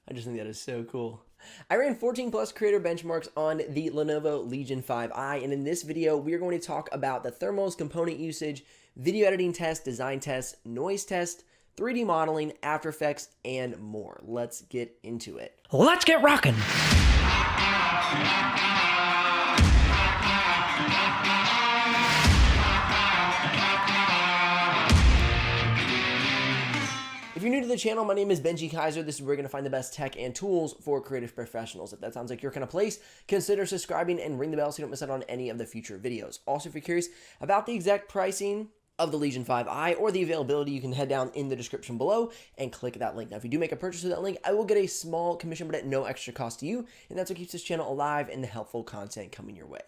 I just think that is so cool. I ran 14 plus creator benchmarks on the Lenovo Legion 5i, and in this video, we are going to talk about the thermals, component usage, video editing test, design test, noise test, 3D modeling, After Effects, and more. Let's get into it. Let's get rocking! If you're new to the channel, my name is Benji Kaiser. This is where you're going to find the best tech and tools for creative professionals. If that sounds like your kind of place, consider subscribing and ring the bell so you don't miss out on any of the future videos. Also, if you're curious about the exact pricing of the Legion 5i or the availability, you can head down in the description below and click that link. Now, if you do make a purchase with that link, I will get a small commission, but at no extra cost to you, and that's what keeps this channel alive and the helpful content coming your way.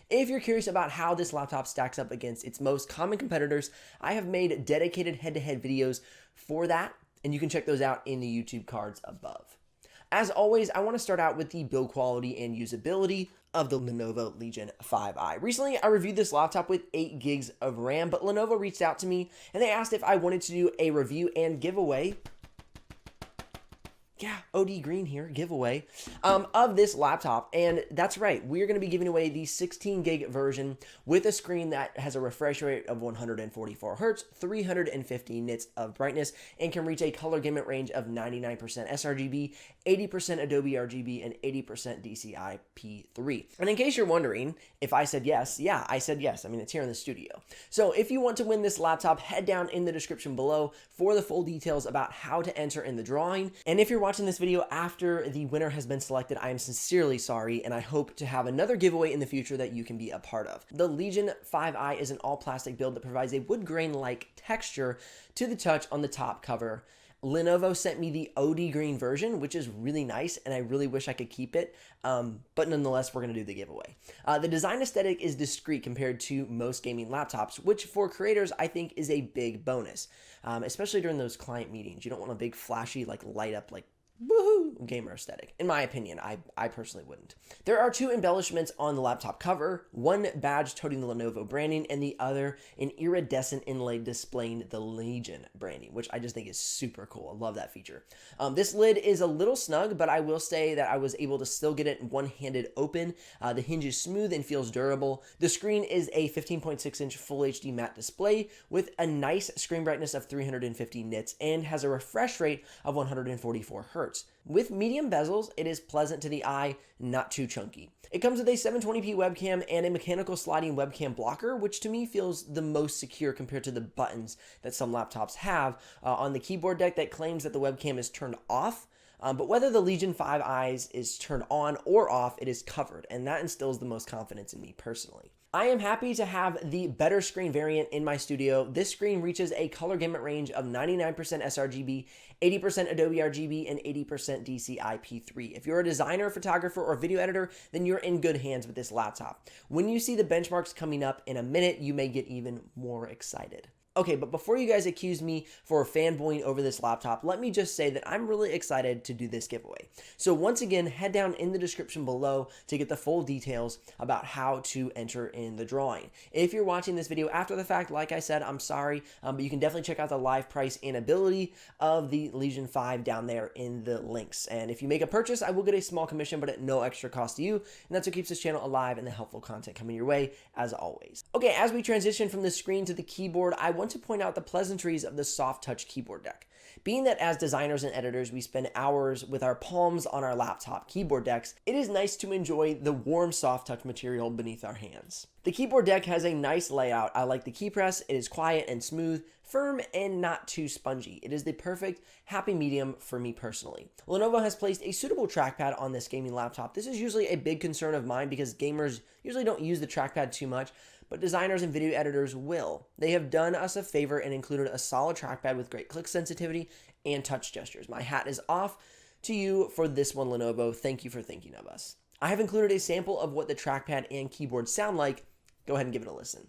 If you're curious about how this laptop stacks up against its most common competitors, I have made dedicated head-to-head videos for that, and you can check those out in the YouTube cards above. As always, I want to start out with the build quality and usability of the Lenovo Legion 5i. Recently, I reviewed this laptop with 8 gigs of RAM, but Lenovo reached out to me and they asked if I wanted to do a review and giveaway. Yeah, OD Green here, giveaway of this laptop. And that's right, we're going to be giving away the 16 gig version with a screen that has a refresh rate of 144 Hertz, 350 nits of brightness, and can reach a color gamut range of 99% sRGB, 80% Adobe RGB, and 80% DCI-P3. And in case you're wondering if I said yes, yeah, I said yes. I mean, it's here in the studio. So if you want to win this laptop, head down in the description below for the full details about how to enter in the drawing. And if you're watching this video after the winner has been selected, I am sincerely sorry, and I hope to have another giveaway in the future that you can be a part of. The Legion 5i is an all-plastic build that provides a wood grain-like texture to the touch on the top cover. Lenovo sent me the OD Green version, which is really nice, and I really wish I could keep it, but nonetheless, we're going to do the giveaway. The design aesthetic is discreet compared to most gaming laptops, which for creators, I think is a big bonus, especially during those client meetings. You don't want a big flashy, like light up, like woohoo gamer aesthetic. In my opinion, I personally wouldn't. There are 2 embellishments on the laptop cover, one badge toting the Lenovo branding and the other an iridescent inlay displaying the Legion branding, which I just think is super cool. I love that feature. This lid is a little snug, but I will say that I was able to still get it one-handed open. The hinge is smooth and feels durable. The screen is a 15.6-inch Full HD matte display with a nice screen brightness of 350 nits and has a refresh rate of 144 Hertz. With medium bezels, it is pleasant to the eye, not too chunky. It comes with a 720p webcam and a mechanical sliding webcam blocker, which to me feels the most secure compared to the buttons that some laptops have on the keyboard deck that claims that the webcam is turned off. But whether the Legion 5i is turned on or off, it is covered, and that instills the most confidence in me personally. I am happy to have the better screen variant in my studio. This screen reaches a color gamut range of 99% sRGB, 80% Adobe RGB, and 80% DCI-P3. If you're a designer, photographer, or video editor, then you're in good hands with this laptop. When you see the benchmarks coming up in a minute, you may get even more excited. Okay, but before you guys accuse me for fanboying over this laptop, let me just say that I'm really excited to do this giveaway. So once again, head down in the description below to get the full details about how to enter in the drawing. If you're watching this video after the fact, like I said, I'm sorry, but you can definitely check out the live price and ability of the Legion 5 down there in the links. And if you make a purchase, I will get a small commission, but at no extra cost to you. And that's what keeps this channel alive and the helpful content coming your way, as always. Okay, as we transition from the screen to the keyboard, I want to point out the pleasantries of the soft touch keyboard deck. Being that as designers and editors, we spend hours with our palms on our laptop keyboard decks, it is nice to enjoy the warm soft touch material beneath our hands. The keyboard deck has a nice layout. I like the key press. It is quiet and smooth, firm and not too spongy. It is the perfect happy medium for me personally. Lenovo has placed a suitable trackpad on this gaming laptop. This is usually a big concern of mine because gamers usually don't use the trackpad too much, but designers and video editors will. They have done us a favor and included a solid trackpad with great click sensitivity and touch gestures. My hat is off to you for this one, Lenovo. Thank you for thinking of us. I have included a sample of what the trackpad and keyboard sound like. Go ahead and give it a listen.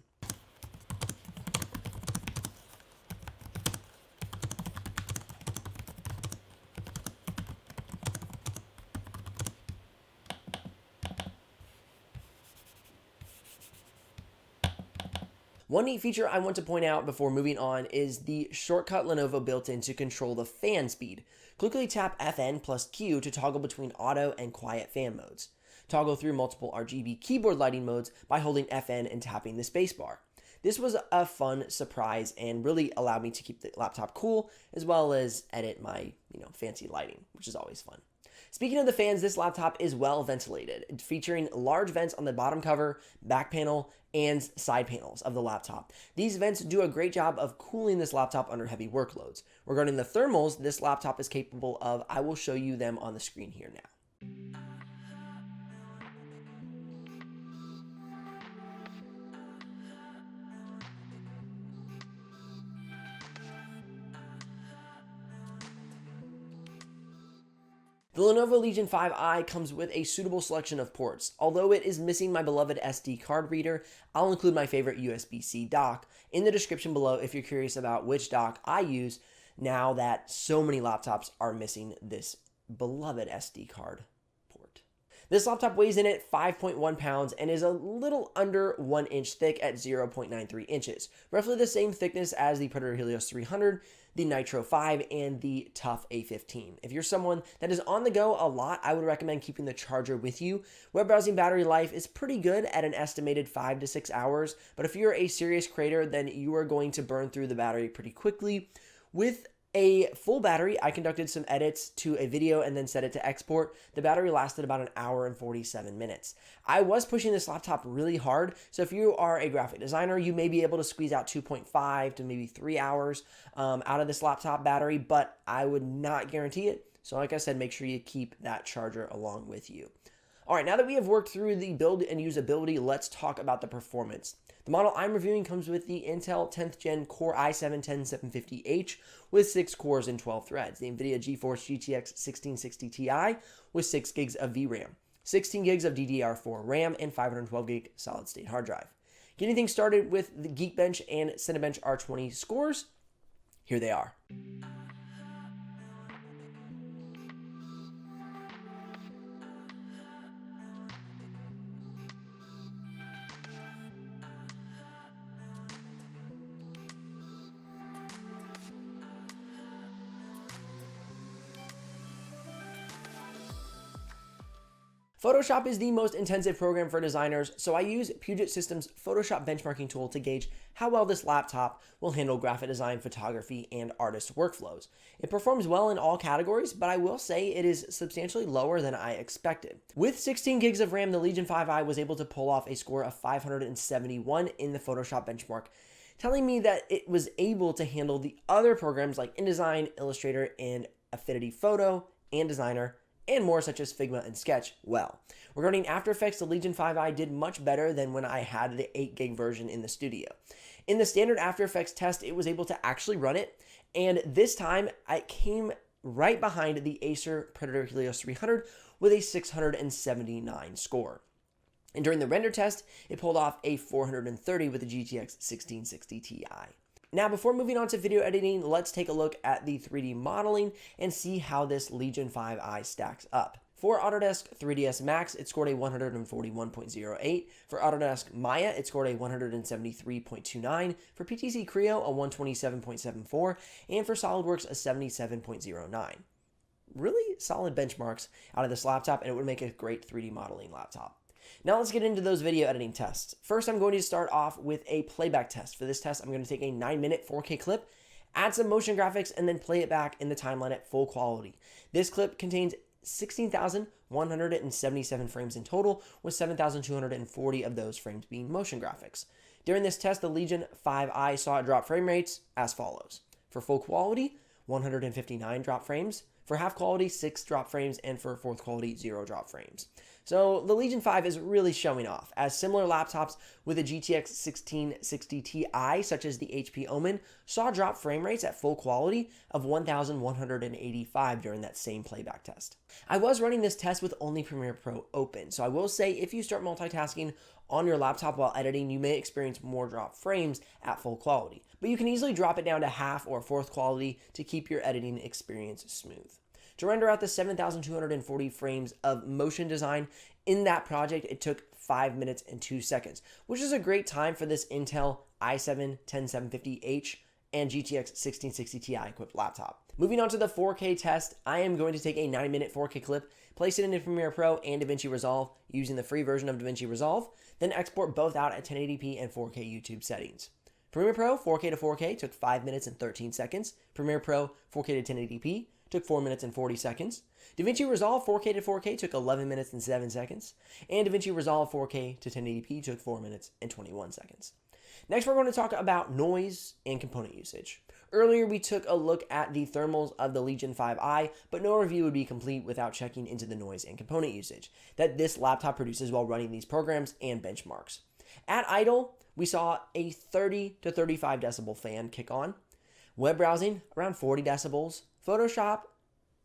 One neat feature I want to point out before moving on is the shortcut Lenovo built in to control the fan speed. Quickly tap FN plus Q to toggle between auto and quiet fan modes. Toggle through multiple RGB keyboard lighting modes by holding FN and tapping the spacebar. This was a fun surprise and really allowed me to keep the laptop cool as well as edit my, fancy lighting, which is always fun. Speaking of the fans, this laptop is well ventilated, featuring large vents on the bottom cover, back panel, and side panels of the laptop. These vents do a great job of cooling this laptop under heavy workloads. Regarding the thermals this laptop is capable of, I will show you them on the screen here now. The Lenovo Legion 5i comes with a suitable selection of ports. Although it is missing my beloved SD card reader, I'll include my favorite USB-C dock in the description below if you're curious about which dock I use now that so many laptops are missing this beloved SD card port. This laptop weighs in at 5.1 pounds and is a little under 1 inch thick at 0.93 inches, roughly the same thickness as the Predator Helios 300, the Nitro 5, and the Tough A15. If you're someone that is on the go a lot, I would recommend keeping the charger with you. Web browsing battery life is pretty good at an estimated 5 to 6 hours, but if you're a serious creator, then you are going to burn through the battery pretty quickly. With a full battery, I conducted some edits to a video and then set it to export. The battery lasted about an hour and 47 minutes. I was pushing this laptop really hard, so if you are a graphic designer, you may be able to squeeze out 2.5 to maybe 3 hours out of this laptop battery, but I would not guarantee it. So like I said, make sure you keep that charger along with you. All right, now that we have worked through the build and usability, let's talk about the performance. The model I'm reviewing comes with the Intel 10th Gen Core i7-10750H with 6 cores and 12 threads, the NVIDIA GeForce GTX 1660 Ti with 6 gigs of VRAM, 16 gigs of DDR4 RAM, and 512 gig solid-state hard drive. Getting things started with the Geekbench and Cinebench R20 scores, here they are. Photoshop is the most intensive program for designers, so I use Puget Systems' Photoshop benchmarking tool to gauge how well this laptop will handle graphic design, photography, and artist workflows. It performs well in all categories, but I will say it is substantially lower than I expected. With 16 gigs of RAM, the Legion 5i was able to pull off a score of 571 in the Photoshop benchmark, telling me that it was able to handle the other programs like InDesign, Illustrator, and Affinity Photo, and Designer, and more such as Figma and Sketch well. Regarding After Effects, the Legion 5i did much better than when I had the 8 gig version in the studio. In the standard After Effects test, it was able to actually run it, and this time I came right behind the Acer Predator Helios 300 with a 679 score. And during the render test, it pulled off a 430 with the GTX 1660 Ti. Now, before moving on to video editing, let's take a look at the 3D modeling and see how this Legion 5i stacks up. For Autodesk 3ds Max, it scored a 141.08. For Autodesk Maya, it scored a 173.29. For PTC Creo, a 127.74. And for SolidWorks, a 77.09. Really solid benchmarks out of this laptop, and it would make a great 3D modeling laptop. Now let's get into those video editing tests. First, I'm going to start off with a playback test. For this test, I'm going to take a 9-minute 4K clip, add some motion graphics, and then play it back in the timeline at full quality. This clip contains 16,177 frames in total, with 7,240 of those frames being motion graphics. During this test, the Legion 5i saw it drop frame rates as follows. For full quality, 159 drop frames. For half quality, 6 drop frames, and for fourth quality, 0 drop frames. So the Legion 5 is really showing off, as similar laptops with a GTX 1660 Ti, such as the HP Omen, saw drop frame rates at full quality of 1,185 during that same playback test. I was running this test with only Premiere Pro open, so I will say if you start multitasking on your laptop while editing, you may experience more drop frames at full quality, but you can easily drop it down to half or fourth quality to keep your editing experience smooth. To render out the 7,240 frames of motion design in that project, it took 5 minutes and 2 seconds, which is a great time for this Intel i7-10750H and GTX 1660 Ti equipped laptop. Moving on to the 4K test, I am going to take a 9-minute 4K clip, place it into Premiere Pro and DaVinci Resolve using the free version of DaVinci Resolve, then export both out at 1080p and 4K YouTube settings. Premiere Pro 4K to 4K took 5 minutes and 13 seconds. Premiere Pro 4K to 1080p took 4 minutes and 40 seconds. DaVinci Resolve 4K to 4K took 11 minutes and 7 seconds. And DaVinci Resolve 4K to 1080p took 4 minutes and 21 seconds. Next, we're going to talk about noise and component usage. Earlier, we took a look at the thermals of the Legion 5i, but no review would be complete without checking into the noise and component usage that this laptop produces while running these programs and benchmarks. At idle, we saw a 30 to 35 decibel fan kick on. Web browsing, around 40 decibels. Photoshop,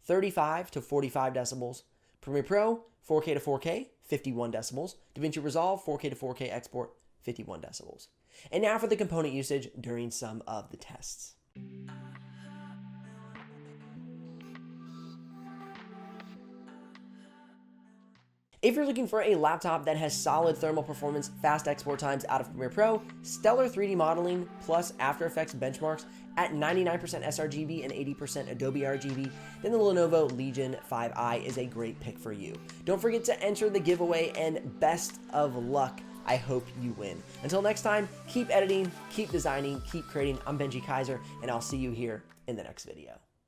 35 to 45 decibels. Premiere Pro, 4K to 4K, 51 decibels. DaVinci Resolve, 4K to 4K export, 51 decibels. And now for the component usage during some of the tests. If you're looking for a laptop that has solid thermal performance, fast export times out of Premiere Pro, stellar 3D modeling, plus After Effects benchmarks at 99% sRGB and 80% Adobe RGB, then the Lenovo Legion 5i is a great pick for you. Don't forget to enter the giveaway, and best of luck. I hope you win. Until next time, keep editing, keep designing, keep creating. I'm Benji Kaiser, and I'll see you here in the next video.